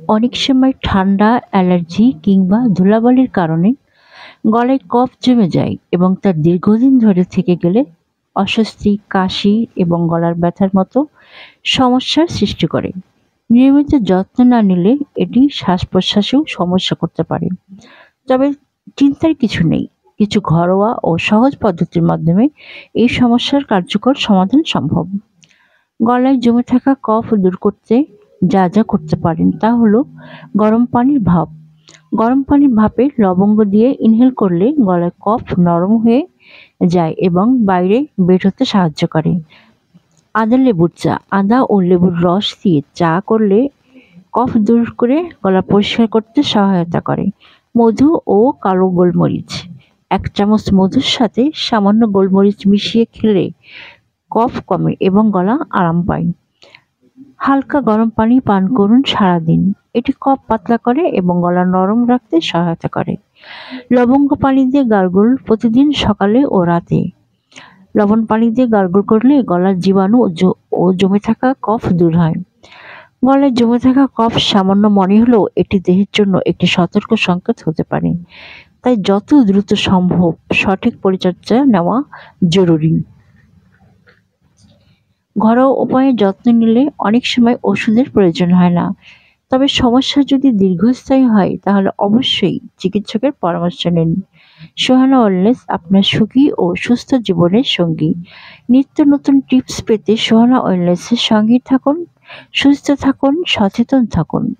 অনেক সময় ঠান্ডা, অ্যালার্জি কিংবা ধুলাবালির কারণে গলায় কফ জমে যায় এবং তা দীর্ঘদিন ধরে থেকে গেলে অস্বস্তি, কাশি এবং গলার ব্যথার মতো সমস্যার সৃষ্টি করে। নিয়মিত যত্ন না নিলে এটি শ্বাস-প্রশ্বাসেও সমস্যা করতে পারে। তবে চিন্তার কিছু নেই। কিছু ঘরোয়া ও সহজ পদ্ধতির মাধ্যমে এই সমস্যার কার্যকর সমাধান সম্ভব। গলায় জমে থাকা কফ দূর করতে যা করতে পারেন তা হলো গরম পানির ভাপ। গরম পানির ভাপে লবঙ্গ দিয়ে ইনহেল করলে গলায় কফ নরম হয়ে যায় এবং বাইরে বের হতে সাহায্য করে। আদা লেবুর চা। আদা ও লেবুর রস দিয়ে চা করলে কফ দূর করে গলা পরিষ্কার করতে সহায়তা করে। মধু ও কালো গোলমরিচ। ১ চামচ মধুর সাথে সামান্য গোলমরিচ মিশিয়ে খেলে কফ কমে এবং গলা আরাম পায়। হালকা গরম পানি পান করুন সারাদিন। এটি কফ পাতলা করে এবং গলা নরম রাখতে সহায়তা করে। লবঙ্গ পানি দিয়ে গার্গল প্রতিদিন সকালে ও রাতে। লবণ পানি দিয়ে গার্গল করলে গলার জীবাণু ও জমে থাকা কফ দূর হয়। গলায় জমে থাকা কফ সামান্য মনে হলেও এটি দেহের জন্য একটি সতর্ক সংকেত হতে পারে। তাই যত দ্রুত সম্ভব সঠিক পরিচর্যা নেওয়া জরুরি। ঘরোয়া উপায়ে যত্ন নিলে অনেক সময় ওষুধের প্রয়োজন হয় না। তবে সমস্যা যদি দীর্ঘস্থায়ী হয় তাহলে অবশ্যই চিকিৎসকের পরামর্শ নিন। সোহানা ওয়েলনেস আপনার সুখী ও সুস্থ জীবনের সঙ্গী। নিত্য নতুন টিপস পেতে সোহানা ওয়েলনেসের সঙ্গেই থাকুন। সুস্থ থাকুন, সচেতন থাকুন।